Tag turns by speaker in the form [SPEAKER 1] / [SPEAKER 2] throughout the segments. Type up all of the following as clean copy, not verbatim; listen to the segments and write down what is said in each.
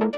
[SPEAKER 1] अस्सलाम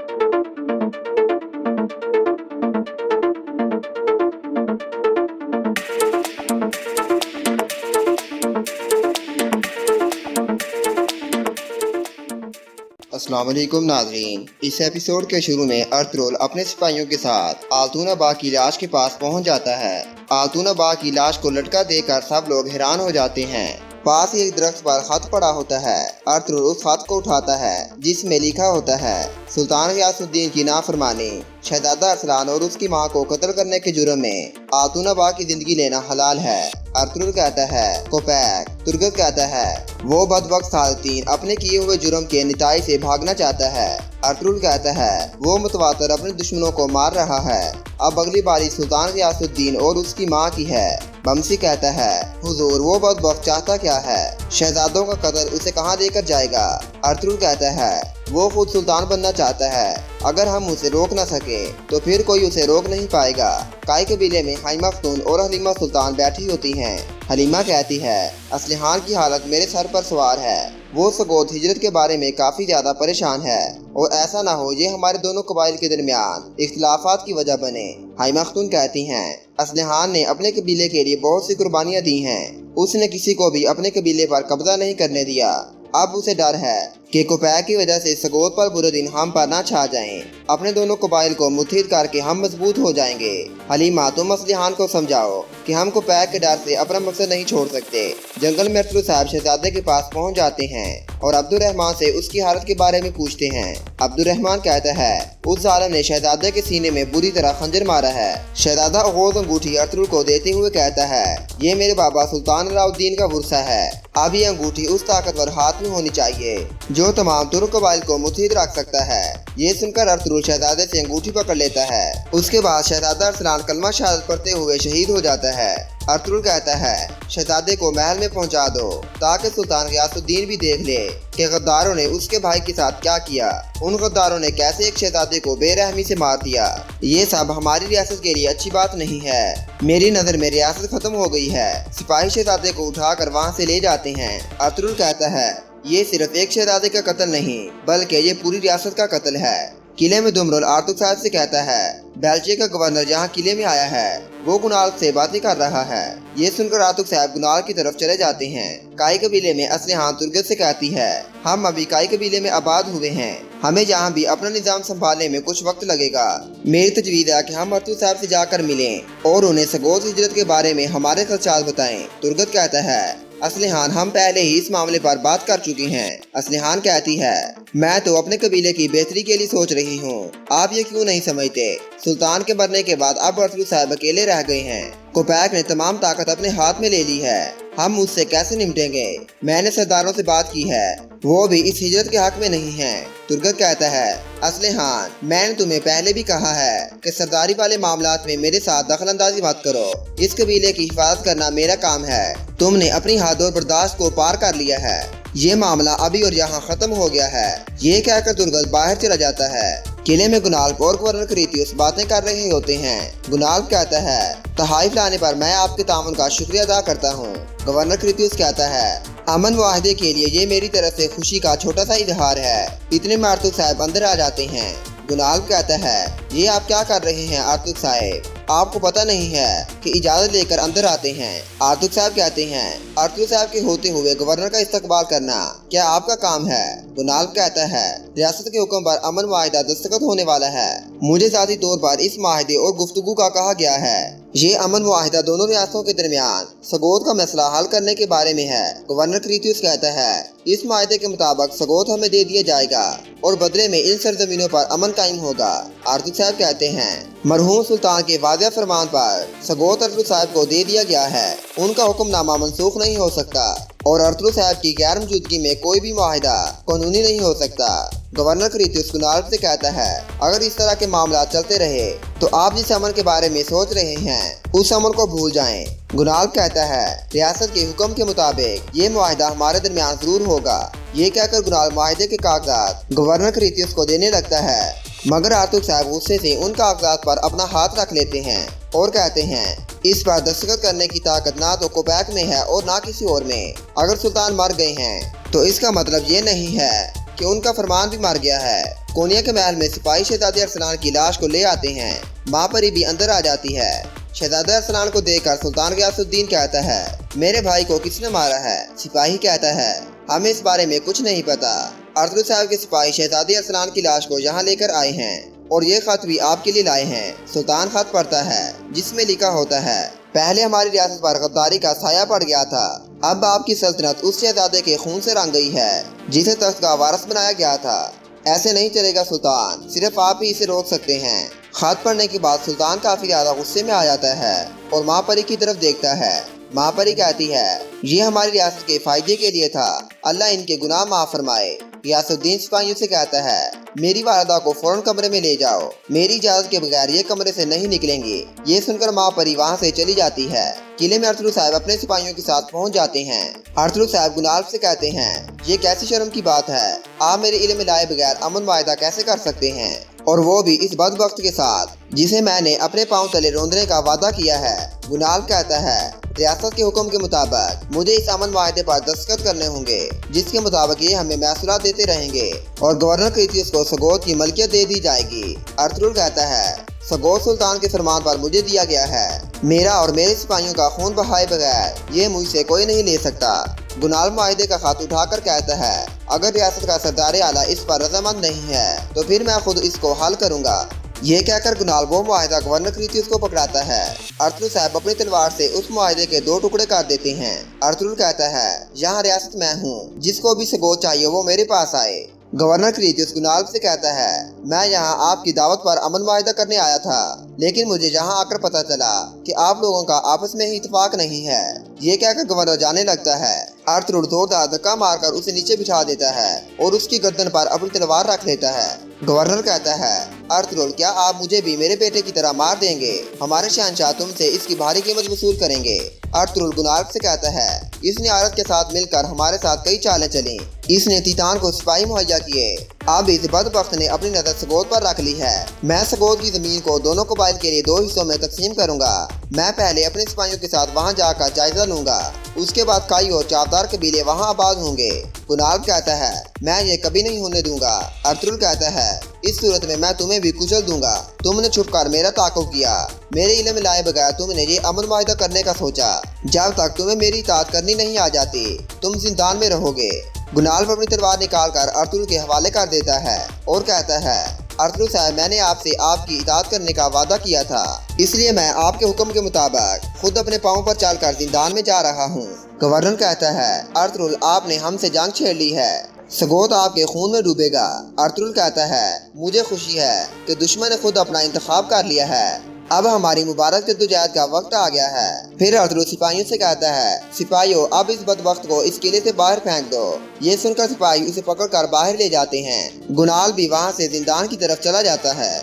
[SPEAKER 1] वालेकुम नाज़रीन। इस एपिसोड के शुरू में अर्तुगरुल अपने सिपाहियों के साथ अल्तुना बाग की लाश के पास पहुंच जाता है। अल्तुना बाग की लाश को लटका देखकर सब लोग हैरान हो जाते हैं। पास ही एक दरख्त पर खत पड़ा होता है। अर्तुगरुल उस खत को उठाता है जिसमें लिखा होता है, सुल्तान गियासुद्दीन की नाफरमानी, शहजादा अरसलान और उसकी मां को कत्ल करने के जुर्म में अल्तुना बाग की जिंदगी लेना हलाल है। अर्तुगरुल कहता है कोपैक। तुर्गत कहता है वो बदबख्त सालतीन अपने किए हुए जुर्म के निताई से भागना चाहता है। अर्तुगरुल कहता है वो मुतवातर अपने दुश्मनों को मार रहा है। अब अगली बारी सुल्तान गियासुद्दीन और उसकी मां की है। बमसी कहता है हुजूर वो बदबख्त चाहता क्या है? शहजादों का कत्ल उसे कहाँ लेकर जाएगा? अर्तुगरुल कहता है वो खुद सुल्तान बनना चाहता है। अगर हम उसे रोक न सके तो फिर कोई उसे रोक नहीं पाएगा। काई कबीले में हाइमा खतून और हलीमा सुल्तान बैठी होती हैं। हलीमा कहती है असलिहान की हालत मेरे सर पर सवार है। वो सगोत हिजरत के बारे में काफी ज्यादा परेशान है और ऐसा ना हो ये हमारे दोनों कबाइल के दरमियान इख्तिलाफात की वजह बने। हाइमा खतून कहती हैं असलिहान ने अपने कबीले के लिए बहुत सी कुर्बानियां दी हैं। उसने किसी को भी अपने कबीले पर कब्जा नहीं करने दिया। अब उसे डर है कि कोपैक की वजह से सगोत पर बुरे दिन हम पर ना छा जाएं। अपने दोनों कबाइल को मुत्हिद करके हम मजबूत हो जाएंगे। हलीमा तुम असलिहान को समझाओ कि हम कोपैक के डर से अपना मकसद नहीं छोड़ सकते। जंगल में अर्तुगरुल साहब शहजादे के पास पहुंच जाते हैं और अब्दुर्रहमान से उसकी हालत के बारे में पूछते हैं। अब्दुर्रहमान कहता है उस जालिम ने शहजादे के सीने में बुरी तरह खंजर मारा है। शहजादा अगौज़ अंगूठी अर्तुगरुल को देते हुए कहता है ये मेरे बाबा सुल्तान अलाउद्दीन का वर्सा है। अब ये अंगूठी उस ताकतवर हाथ में होनी चाहिए जो तमाम तुर्क कबाइल को मुत्हिद रख सकता है। ये सुनकर अर्तुगरुल शहजादे से अंगूठी पकड़ लेता है। उसके बाद शहजादा अरसलान कलमा शहादत पढ़ते हुए शहीद हो जाता है। अर्तुगरुल कहता है शहजादे को महल में पहुंचा दो ताकि सुल्तान गियासुद्दीन भी देख ले कि गद्दारों ने उसके भाई के साथ क्या किया। उन गद्दारों ने कैसे एक शहजादे को बेरहमी से मार दिया। ये सब हमारी रियासत के लिए अच्छी बात नहीं है। मेरी नज़र में रियासत खत्म हो गई है। सिपाही शहजादे को उठाकर वहाँ से ले जाते हैं। अर्तुगरुल कहता है ये सिर्फ एक शहजादे का कत्ल नहीं बल्कि ये पूरी रियासत का कत्ल है। किले में दुमरुल अर्तुग साहब से कहता है बेल्चे का गवर्नर यहाँ किले में आया है। वो गुनाल से बातें कर रहा है। ये सुनकर अर्तुग साहब गुनाल की तरफ चले जाते हैं। काई कबीले में असलिहान तुर्गत से कहती है हम अभी काई कबीले में आबाद हुए हैं। हमें यहाँ भी अपना निजाम संभालने में कुछ वक्त लगेगा। मेरी तजवीज़ है कि हम अर्तुग साहब से जाकर मिलें और उन्हें सगोत हिजरत के बारे में हमारे खदशात बताएं। तुर्गत कहता है असलिहान हम पहले ही इस मामले पर बात कर चुके हैं। असलिहान कहती है मैं तो अपने कबीले की बेहतरी के लिए सोच रही हूँ। आप ये क्यों नहीं समझते? सुल्तान के मरने के बाद अब अर्तुगरुल साहब अकेले रह गए हैं। कोपैक ने तमाम ताकत अपने हाथ में ले ली है। हम उससे कैसे निपटेंगे? मैंने सरदारों से बात की है, वो भी इस हिजरत के हक में नहीं हैं। तुर्गत कहता है असलिहान मैंने तुम्हें पहले भी कहा है कि सरदारी वाले मामलात में मेरे साथ दखल अंदाजी मत करो। इस कबीले की हिफाजत करना मेरा काम है। तुमने अपनी हद और बर्दाश्त को पार कर लिया है। ये मामला अभी और यहाँ खत्म हो गया है। ये कहकर तुर्गत बाहर चला जाता है। किले में गुनाल्फ और गवर्नर क्रीतियुस बातें कर रहे होते हैं। गुनाल्फ कहता है तहाइफ लाने पर मैं आपके ताउन का शुक्रिया अदा करता हूँ। गवर्नर क्रीतियुस कहता है अमन वाहिदे के लिए ये मेरी तरफ से खुशी का छोटा सा इजहार है। इतने में अर्तुग साहब अंदर आ जाते हैं। गुनाल्फ कहता है ये आप क्या कर रहे हैं अर्तुग साहब? आपको पता नहीं है कि इजाजत लेकर अंदर आते हैं। अर्तुग साहब कहते हैं अर्तुग साहब के होते हुए गवर्नर का इस्तकबाल करना क्या आपका काम है? गुनाल्फ कहता है रियासत के हुक्म पर अमन माहिदा दस्तखत होने वाला है। मुझे ज़ाती तौर पर इस माहिदे और गुफ्तगू का कहा गया है। ये अमन माहिदा दोनों रियासतों के दरमियान सगोत का मसला हल करने के बारे में है। गवर्नर क्रीतियुस कहता है इस माहिदे के मुताबिक सगोत हमें दे दिया जाएगा और बदले में इन सरजमीनों पर अमन कायम होगा। अर्तुग साहब कहते हैं मरहूम सुल्तान के वाज़ेह फरमान पर सगोत अर्तुग साहब को दे दिया गया है। उनका हुक्मनामा मनसूख नहीं हो सकता और अर्तुग साहब की गैर मौजूदगी में कोई भी माहिदा कानूनी नहीं हो सकता। गवर्नर क्रीतियुस गुनाल्फ से कहता है अगर इस तरह के मामला चलते रहे तो आप जिस अमन के बारे में सोच रहे हैं उस अमन को भूल जाएं। गुनाल्फ कहता है रियासत के हुक्म के मुताबिक ये मुआहिदा हमारे दरमियान जरूर होगा। ये कहकर गुनाल्फ माहिदे के कागजात गवर्नर क्रीतियुस को देने लगता है मगर अर्तुग साहब गुस्से से उन कागजात पर अपना हाथ रख लेते हैं और कहते हैं इस पर दस्तखत करने की ताकत ना तो कोपैक में है और ना किसी और में। अगर सुल्तान मर गए हैं तो इसका मतलब ये नहीं है कि उनका फरमान भी मर गया है। कोनिया के महल में सिपाही शहजादे अरसलान की लाश को ले आते हैं। माँ परी भी अंदर आ जाती है। शहजादा अरसलान को देखकर सुल्तान गियासुद्दीन कहता है, मेरे भाई को किसने मारा है? सिपाही कहता है, हमें इस बारे में कुछ नहीं पता। अर्तुगरुल साहब के सिपाही शहजादे अरसलान की लाश को यहाँ लेकर आए हैं और ये खत भी आपके लिए लाए हैं। सुल्तान खत पढ़ता है जिसमें लिखा होता है, पहले हमारी रियासत पर गद्दारी का साया पड़ गया था, अब आपकी सल्तनत उस शहजादे के खून से रंग गई है जिसे तख्त का वारिस बनाया गया था। ऐसे नहीं चलेगा सुल्तान, सिर्फ आप ही इसे रोक सकते हैं। खत पढ़ने के बाद सुल्तान काफी ज्यादा गुस्से में आ जाता है और माँ परी की तरफ देखता है। माँ परी कहती है, ये हमारी रियासत के फायदे के लिए था, अल्लाह इनके गुनाह माफ फरमाए। गियासुद्दीन सिपाहियों से कहता है, मेरी वालदा को फौरन कमरे में ले जाओ, मेरी इजाजत के बगैर ये कमरे से नहीं निकलेंगे। ये सुनकर माँ परी वहाँ से चली जाती है। किले में अर्तुगरुल साहब अपने सिपाहियों के साथ पहुँच जाते हैं। अर्तुगरुल साहब गुनाल से कहते हैं, ये कैसी शर्म की बात है, आप मेरे इल्म में लाए बगैर अमन वायदा कैसे कर सकते हैं, और वो भी इस बदबख्त के साथ जिसे मैंने अपने पाँव तले रोंदने का वादा किया है। गुनाल कहता है, रियासत के हुक्म के मुताबिक मुझे इस अमन वायदे पर दस्तखत करने होंगे, जिसके मुताबिक ये हमें मैसूरात देते रहेंगे और गवर्नर क्रीतियस को सगोत की मलकियत दे दी जाएगी। अर्तुगरुल कहता है, सगोत सुल्तान के फरमान पर मुझे दिया गया है, मेरा और मेरे सिपाहियों का खून बहाए बगैर ये मुझसे कोई नहीं ले सकता। गुनाल मुआहिदे का खत उठाकर कहता है, अगर रियासत का सरदार आला इस पर रजामंद नहीं है तो फिर मैं खुद इसको हल करूंगा। ये कहकर गुनाल वो मुआहिदा गवर्नर क्रीतियस को पकड़ाता है। अर्तुगरुल साहब अपनी तलवार से उस मुआहिदे के 2 टुकड़े कर देते हैं। अर्तुगरुल कहता है, यहाँ रियासत मैं हूँ, जिसको भी सगोत चाहिए वो मेरे पास आए। गवर्नर क्रीतियस गुनाल से कहता है, मैं यहाँ आपकी दावत पर अमन मुआहिदा करने आया था, लेकिन मुझे यहाँ आकर पता चला कि आप लोगों का आपस में ही इत्तेफाक नहीं है। ये कहकर गवर्नर जाने लगता है। अर्तुगरुल जोरदार धक्का मारकर उसे नीचे बिठा देता है और उसकी गर्दन पर अपनी तलवार रख लेता है। गवर्नर कहता है, अर्तुगरुल क्या आप मुझे भी मेरे बेटे की तरह मार देंगे? हमारे शहंशाह तुमसे इसकी भारी कीमत वसूल करेंगे। अर्तुगरुल गुनाल से कहता है, इसने औरत के साथ मिलकर हमारे साथ कई चालें चली, इसने तीतान को सिपाही मुहैया किए, अब इस बदबख्त ने अपनी नजर सगोत पर रख ली है। मैं सगोत की जमीन को दोनों कबाइल के लिए 2 हिस्सों में तकसीम करूंगा। मैं पहले अपने सिपाहियों के साथ वहां जाकर जायजा लूंगा, उसके बाद कई और चावदार कबीले वहां आबाद होंगे। गुनाल कहता है, मैं ये कभी नहीं होने दूंगा। अर्तुगरुल कहता है, इस सूरत में मैं तुम्हें भी कुचल दूंगा। तुमने छुपकर मेरा ताक़ुब किया, मेरे इल्म में लाए बगैर तुमने ये अमन मुआहिदा करने का सोचा। जब तक तुम्हें मेरी इताअत करनी नहीं आ जाती, तुम जिंदान में रहोगे। गुनाल अपनी तलवार निकाल कर अर्तुगरुल के हवाले कर देता है और कहता है, अर्तुगरुल साहब, मैंने आपसे आपकी इताअत करने का वादा किया था, इसलिए मैं आपके हुक्म के मुताबिक खुद अपने पाँव पर चलकर जिंदान में जा रहा हूँ। गवर्नर कहता है, अर्तुगरुल आपने हमसे जंग छेड़ ली है, सगोत आपके खून में डूबेगा। अर्तुगरुल कहता है, मुझे खुशी है कि दुश्मन ने खुद अपना इंतखाब कर लिया है, अब हमारी मुबारक जद्दोजहद का वक्त आ गया है। फिर अर्तुगरुल सिपाहियों से कहता है, सिपाहियों अब इस बदबख्त को इस किले से बाहर फेंक दो। ये सुनकर सिपाही उसे पकड़कर बाहर ले जाते हैं। गुनाल भी वहाँ से जिंदान की तरफ चला जाता है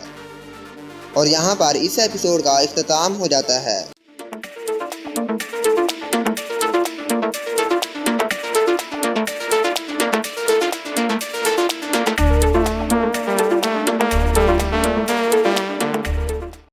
[SPEAKER 1] और यहाँ पर इस एपिसोड का इख्तिताम हो जाता है।